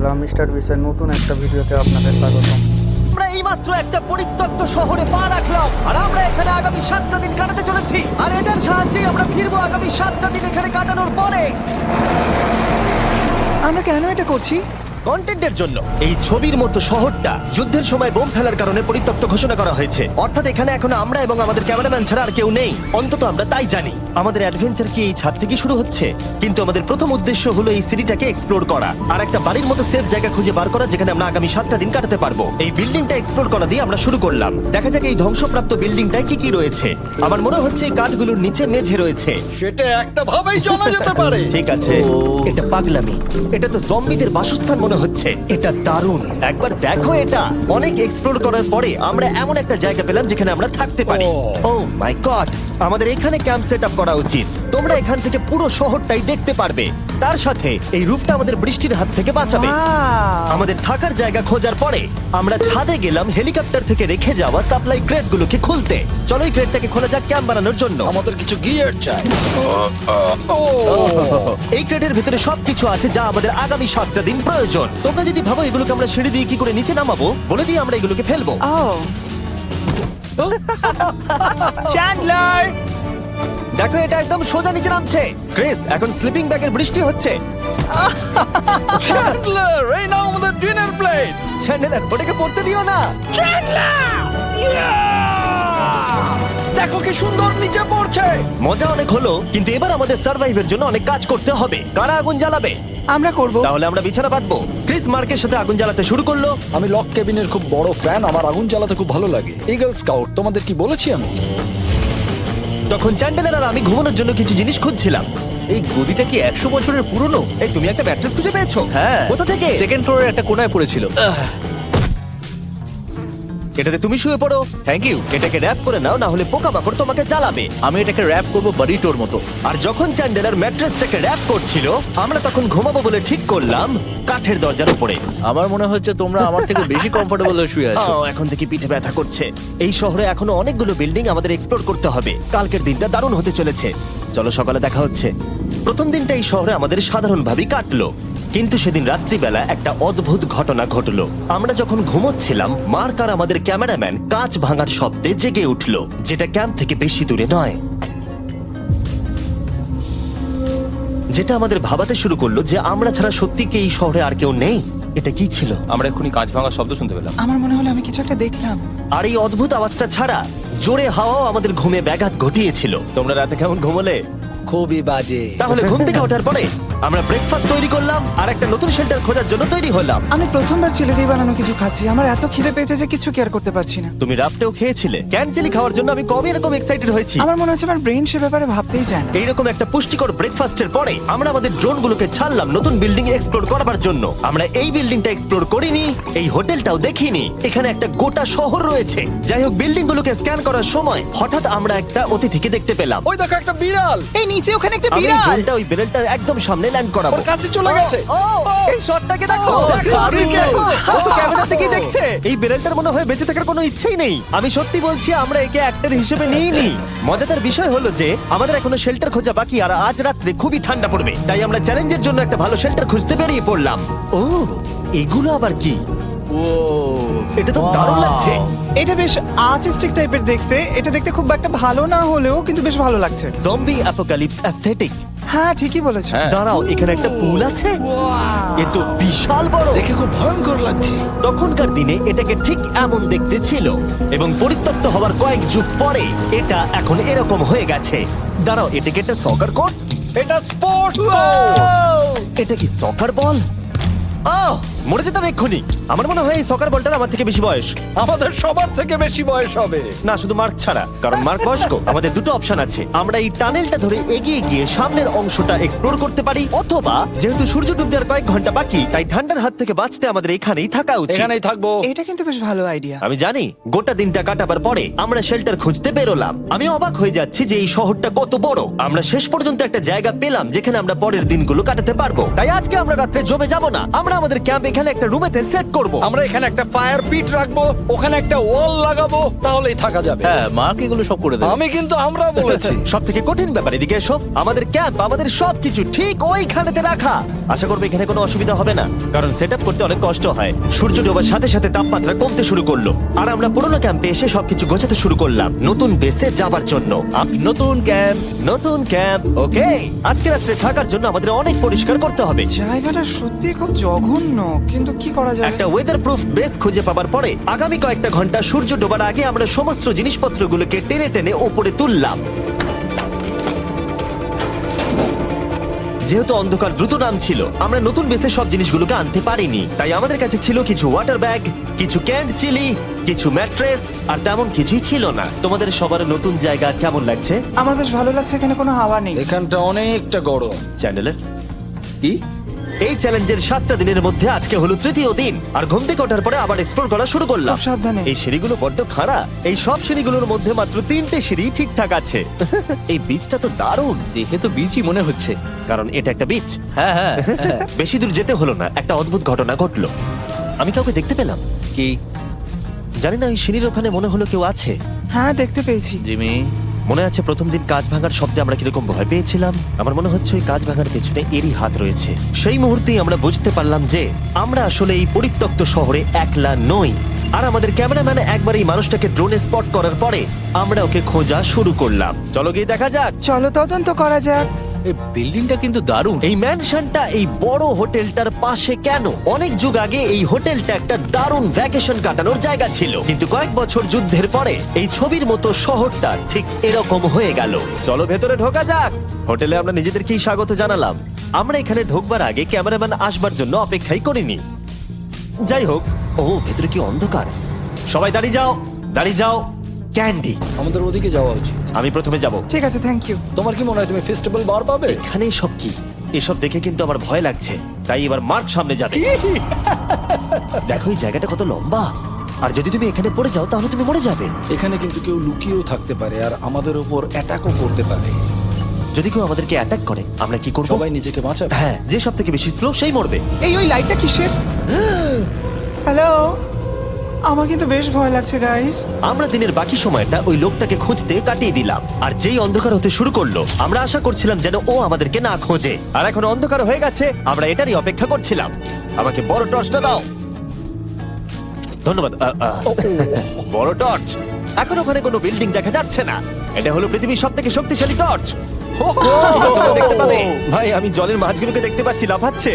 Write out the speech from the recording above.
বন্ধুরা, মিস্টার বিসের নতুন একটা ভিডিওতে আপনাদের স্বাগতম। আমরা এইমাত্র একটা পরিত্যক্ত শহরে পা রাখলাম আর আমরা এখানে আগামী 7টা দিন কাটাতে চলেছি আর এটার সাহায্যে আমরা ফিরবো আগামী 7টা দিন এখানে কাটানোর পরে। আমরা কেন এটা করছি? কন্টেন্টের জন্য। এই ছবির মতো শহরটা যুদ্ধের সময় বোম ফেলার কারণে পরিত্যক্ত ঘোষণা করা হয়েছে, অর্থাৎ এখানে এখন আমরা এবং আমাদের ক্যামেরাম্যান ছাড়া আর কেউ নেই। অন্তত আমরা তাই জানি। আমাদের অ্যাডভেঞ্চার কি এই ছাদ থেকে শুরু হচ্ছে? কিন্তু আমাদের প্রথম উদ্দেশ্য হলো এই সিটিটাকে এক্সপ্লোর করা আর একটা বাড়ির মতো সেফ জায়গা খুঁজে বার করা যেখানে আমরা আগামী 7টা দিন কাটাতে পারবো। এই বিল্ডিংটা এক্সপ্লোর করা দিয়ে আমরা শুরু করলাম। দেখা যাক এই ধ্বংসপ্রাপ্ত বিল্ডিংটায় কি কি রয়েছে। আমার মনে হচ্ছে এই কাঠগুলোর নিচে মেঝে রয়েছে। সেটা একটা ভাবেই জানা যেতে পারে। ঠিক আছে, এটা পাগলামি। এটা তো জম্বিদের বাসস্থান মনে হচ্ছে। এটা দারুণ, একবার দেখো এটা। অনেক এক্সপ্লোর করার পরে আমরা এমন একটা জায়গা পেলাম যেখানে আমরা থাকতে পারি। ও মাই গড, আমাদের এখানে ক্যাম্প সেট আপ করা উচিত। তোমরা এখান থেকে পুরো শহরটাই দেখতে পারবে। তার সাথে এই রুফটা আমাদের বৃষ্টির হাত থেকে বাঁচাবে। Wow! আমাদের থাকার জায়গা খোঁজার পরে আমরা ছাদে গেলাম হেলিকপ্টার থেকে রেখে যাওয়া সাপ্লাই ক্রেটগুলোকে খুলতে। চলো এই ক্রেটটাকে খোলা যাক ক্যাম্প বানানোর জন্য। আমাদের কিছু গিয়ার চাই। এই ক্রেটের ভিতরে সবকিছু আছে যা আমাদের আগামী 7টা দিন প্রয়োজন। তোমরা যদি ভাবো এগুলোকে আমরা সিঁড়ি দিয়ে কি করে নিচে নামাবো, বলে দিয়ে আমরা এগুলোকে ফেলবো। Oh! চ্যান্ডলার! দেখো এটা একদম সোজা নিচে নামছে। ক্রিস, এখন স্লিপিং ব্যাগের বৃষ্টি হচ্ছে। চ্যান্ডলার, এই নাও আমাদের ডিনার প্লেট। চ্যান্ডেলার, ওটাকে পড়তে দিও না। দেখো কি সুন্দর নিচে পড়ছে। মজা অনেক হলো, কিন্তু এবার আমাদের সার্ভাইভের জন্য অনেক কাজ করতে হবে। কারা আগুন জ্বালাবে? আমরা করব। তাহলে আমরা বিছানা বাঁধবো। ক্রিস মার্কের সাথে আগুন জ্বালাতে শুরু করলো। আমি লক কেবিনের খুব বড় ফ্যান, আমার আগুন জ্বালাতে খুব ভালো লাগে। ইগল স্কাউট, তোমাদের কি বলেছি আমি? তখন চ্যান্ডেলার আর আমি ঘুমানোর জন্য কিছু জিনিস খুঁজছিলাম। এই গদিটা কি 100 বছরের পুরনো? এই তুমি একটা ম্যাট্রেস খুঁজে পেয়েছো? হ্যাঁ। কোথা থেকে? সেকেন্ড ফ্লোরের একটা কোণায় পড়েছিল। এটাতে তুমি শুয়ে পড়ো। Thank you. এটাকে র‍্যাপ করে নাও, না হলে পোকামাকড় তোমাকে জ্বালাবে। আমি এটাকে র‍্যাপ করব বারিটোর মতো। আর যখন চ্যান্ডেলার ম্যাট্রেসটাকে র‍্যাপ করছিল, আমরা তখন ঘুমাবো বলে ঠিক করলাম কাঠের দরজার উপরে। আমার মনে হচ্ছে তোমরা আমার থেকে বেশি কমফোর্টেবল হয়ে শুয়ে আছো। এখন থেকে পিঠে ব্যথা করছে। এই শহরে এখনো অনেকগুলো বিল্ডিং আমাদের এক্সপ্লোর করতে হবে। কালকের দিনটা দারুণ হতে চলেছে। চলো সকালে দেখা হচ্ছে। প্রথম দিনটা এই শহরে আমাদের সাধারণভাবেই কাটলো, কিন্তু সেদিন রাত্রিবেলা একটা অদ্ভুত ঘটনা ঘটলো। আমরা যখন ঘুমোচ্ছিলাম, মার্ক আর আমাদের ক্যামেরাম্যান কাঁচ ভাঙার শব্দে জেগে উঠলো, যেটা ক্যাম্প থেকে বেশি দূরে নয়। যেটা আমাদের ভাবাতে শুরু করলো যে আমরা ছাড়া সত্যি কি এই শহরে আর কেউ নেই। এটা কি ছিল? আমরা এক্ষুনি কাঁচ ভাঙার শব্দ শুনতে পেলাম। আমার মনে হলো আমি কিছু একটা দেখলাম। আর এই অদ্ভুত আওয়াজটা ছাড়া জোরে হাওয়াও আমাদের ঘুমে ব্যাঘাত ঘটিয়েছিল। তোমরা রাতে কেমন ঘুমোলে? খুবই বাজে। তাহলে ঘুম থেকে ওঠার পরে আমরা ব্রেকফাস্ট তৈরি করলাম আর একটা নতুন শেল্টার খোঁজার জন্য তৈরি হলাম। আমি প্রথমবার ছেলে দিয়ে বানানো কিছু খাচ্ছি। আমার এত খিদে পেয়েছে যে কিছু কেয়ার করতে পারছি না। তুমি রাফটেও খেয়েছিলে। ক্যানচেলি খাওয়ার জন্য আমি কবে এরকম এক্সাইটেড হয়েছি। আমার মনে হচ্ছে আমার ব্রেন সে ব্যাপারে ভাবতেই চায় না। এইরকম একটা পুষ্টিকর ব্রেকফাস্টের পরে আমরা আমাদের ড্রোনগুলোকে ছাড়লাম নতুন বিল্ডিং এক্সপ্লোর করার জন্য। আমরা এই বিল্ডিংটা এক্সপ্লোর করিনি, এই হোটেলটাও দেখিনি। এখানে একটা গোটা শহর রয়েছে। যাই হোক, বিল্ডিংগুলোকে স্ক্যান করার সময় হঠাৎ আমরা একটা অতিথিকে দেখতে পেলাম। ওই দেখো একটা বিড়াল। এই নিচে ওখানে একটা আমি এই বিড়াল। ড্রোনটা ওই বেলটার একদম সামনে ল্যান্ড করাবো। ওর কাছে চলে গেছে। ও, এই শটটাকে দেখো। দেখো, দারুণ দেখো। দেখো। ও তো ক্যামেরা থেকেই দেখছে। এই বেলটার মনে হয় বেঁচে থাকার কোনো ইচ্ছেই নেই। আমি সত্যি বলছি, আমরা একে অ্যাক্টর হিসেবে নিইনি। মজাদার বিষয় হলো যে আমাদের এখনো শেল্টার খোঁজা বাকি, আর আজ রাত্রে খুবই ঠান্ডা পড়বে। তাই আমরা চ্যালেঞ্জের জন্য একটা ভালো শেল্টার খুঁজতে বেরিয়ে পড়লাম। ও, এগুলো আবার কি? ও, এটা তো দারুণ লাগছে। এটা বেশ আর্টিস্টিক টাইপের দেখতে। এটা দেখতে খুব একটা ভালো না হলেও কিন্তু বেশ ভালো লাগছে। Zombie apocalypse aesthetic. হ্যাঁ, ঠিকই বলেছো। হ্যাঁ। দাঁড়াও, এখানে একটা পুল আছে। এ তো বিশাল বড়। দেখে খুব ভয়ঙ্কর লাগছে। তখনকার দিনে এটাকে ঠিক এমন দেখতে ছিল, এবং পরিত্যক্ত হওয়ার কয়েক যুগ পরে এটা এখন এরকম হয়ে গেছে। দাঁড়াও, এটাকে একটা সকার কোর্ট? এটা স্পোর্টস। এটা কি সকার বল? আহ, মরে যেতাম এক্ষুনি। আমার মনে হয় এই সকার বলটার আমার থেকে বেশি বয়স। আমাদের সবার থেকে বেশি বয়স হবে। না, শুধু মার্ক ছাড়া, কারণ মার্ক বয়স্ক। আমাদের দুটো অপশন আছে। আমরা এই টানেলটা ধরে এগিয়ে গিয়ে সামনের অংশটা এক্সপ্লোর করতে পারি, অথবা যেহেতু সূর্য ডুবতে আর কয়েক ঘন্টা বাকি, তাই ঠান্ডার হাত থেকে বাঁচতে আমাদের এখানেই থাকা উচিত। এখানেই থাকবো। এটা কিন্তু বেশ ভালো আইডিয়া। আমি জানি। গোটা দিনটা কাটাবার পরে আমরা শেল্টার খুঁজতে বেরোলাম। আমি অবাক হয়ে যাচ্ছি যে এই শহরটা কত বড়। আমরা শেষ পর্যন্ত একটা জায়গা পেলাম যেখানে আমরা পরের দিনগুলো কাটাতে পারবো। তাই আজকে আমরা রাত্রে জমে যাব না, আমরা আমরা আমাদের ক্যাম্প এখানে একটা রুমেতে সেট করব। আমরা এখানে একটা ফায়ার পিট রাখবো, ওখানে একটা ওয়াল লাগাবো, তাহলেই থাকা যাবে। হ্যাঁ মার্ক এগুলো সব করে দেবে। আমি কিন্তু আমরা বলেছি। সব থেকে কঠিন ব্যাপার, এদিকে এসো। আমাদের ক্যাম্প, আমাদের সবকিছু ঠিক ওইখানেতে রাখা। আশা করবো এখানে কোনো অসুবিধা হবে না, কারণ সেট করতে অনেক কষ্ট হয়। সূর্য ডোবার সাথে সাথে তাপমাত্রা কমতে শুরু করলো, আর আমরা পুরোনো ক্যাম্পে এসে সবকিছু গোছাতে শুরু করলাম নতুন বেসে যাবার জন্য। নতুন ক্যাম্প। নতুন ক্যাম্প, ওকে। আজকে রাত্রে থাকার জন্য আমাদের অনেক পরিষ্কার করতে হবে। জায়গাটা সত্যি খুব জঘন্য, কিন্তু কি করা যায়? একটা ওয়েদার প্রুফ বেস খুঁজে পাবার পরে আগামী কয়েকটা ঘন্টা সূর্য ডোবার আগে আমরা সমস্ত জিনিসপত্রগুলোকে টেনে টেনে ওপরে তুললাম। যেহেতু অন্ধকার দ্রুত নামছিল, আমরা নতুন বেসে সব জিনিসগুলোকে আনতে পারিনি, তাই আমাদের কাছে ছিল কিছু ওয়াটার ব্যাগ, কিছু ক্যান্ড চিলি, কিছু ম্যাট্রেস, আর তেমন কিছুই ছিল না। তোমাদের সবার নতুন জায়গা কেমন লাগছে? আমার বেশ ভালো লাগছে, এখানে কোনো হাওয়া নেই। এখানটা অনেকটা গরম। চ্যানেলের কি? এই চ্যালেঞ্জের 7টা দিনের মধ্যে আজকে হলো তৃতীয় দিন, আর ঘুম থেকে ওঠার পরে আবার এক্সপ্লোর করা শুরু করলাম। খুব সাবধানে। এই সিঁড়িগুলো বড্ড খাড়া। এই সব সিঁড়িগুলোর মধ্যে মাত্র 3টে সিঁড়ি ঠিকঠাক আছে। এই বীজটা তো দারুণ, দেখে তো বিচই মনে হচ্ছে। কারণ এটা একটা বীজ। হ্যাঁ হ্যাঁ হ্যাঁ। বেশি দূর যেতে হলো না, একটা অদ্ভুত ঘটনা ঘটলো। আমি কাউকে দেখতে পেলাম, কি? জানি না, ওই সিঁড়ির ওখানে মনে হলো কেউ আছে। হ্যাঁ, দেখতে পেয়েছি। জিমি। মনে আছে প্রথম দিন কাঁচ ভাঙার শব্দে আমরা কিরকম ভয় পেয়েছিলাম? আমার মনে হচ্ছে ওই কাঁচ ভাঙার পেছনে এরই হাত রয়েছে। সেই মুহূর্তেই আমরা বুঝতে পারলাম যে আমরা আসলে এই পরিত্যক্ত শহরে একলা নই। আর আমাদের ক্যামেরাম্যান একবার এই মানুষটাকে ড্রোনে স্পট করার পরে আমরা ওকে খোঁজা শুরু করলাম। চলো গিয়ে দেখা যাক। চলো তদন্ত করা যাক। এই বিল্ডিংটা কিন্তু দারুণ। এই ম্যানশনটা এই বড় হোটেলটার পাশে কেন? অনেক যুগ আগে এই হোটেলটা একটা দারুণ ভ্যাকেশন কাটানোর জায়গা ছিল, কিন্তু কয়েক বছর যুদ্ধের পরে এই ছবির মতো শহরটা ঠিক এরকম হয়ে গেল। চলো ভেতরে ঢোকা যাক। হোটেলে আমরা নিজেদেরকেই স্বাগত জানালাম। আমরা এখানে ঢোকবার আগে ক্যামেরাম্যান আসবার জন্য অপেক্ষাই করিনি। যাই হোক, ও ভেতরে কি অন্ধকার। সবাই দাঁড়িয়ে যাও, দাঁড়িয়ে যাও। ক্যান্ডি, আমাদের ওদিকে যাওয়া উচিত। আমি প্রথমে যাব। ঠিক আছে, থ্যাংক ইউ। তোমার কি মনে হয় তুমি ফেস্টিভ্যাল বার পাবে? এখানে সব কি? এসব দেখে কিন্তু আমার ভয় লাগছে, তাই এবার মার্ক সামনে যাবে। দেখো এই জায়গাটা কত লম্বা, আর যদি তুমি এখানে পড়ে যাও তাহলে তুমি মরে যাবে। এখানে কিন্তু কেউ লুকিয়েও থাকতে পারে আর আমাদের উপর অ্যাটাকও করতে পারে। যদি কেউ আমাদেরকে অ্যাটাক করে আমরা কি করব? সবাই নিজেকে বাঁচাবে। হ্যাঁ, যে সব থেকে বেশি স্লো সেই মরবে। ওই লাইটটা কিসের? হ্যালো, আমার কিন্তু বেশ ভয় লাগছে গাইস। আমরা দিনের বাকি সময়টা ওই লোকটাকে খুঁজতে কাটিয়ে দিলাম, আর যেই অন্ধকার হতে শুরু করলো আমরা আশা করছিলাম যেন ও আমাদেরকে না খোঁজে। আর এখন অন্ধকার হয়ে গেছে, আমরা এটারই অপেক্ষা করছিলাম। আমাকে বড় টর্চটা দাও। ধন্যবাদ। বড় টর্চ। এখন ওখানে কোনো বিল্ডিং দেখা যাচ্ছে না। এটা হলো পৃথিবীর সব থেকে শক্তিশালী টর্চ। তোমরা দেখতে পাবে। ভাই, আমি জলের মাছগুলোকে দেখতে পাচ্ছি লাফাচ্ছে।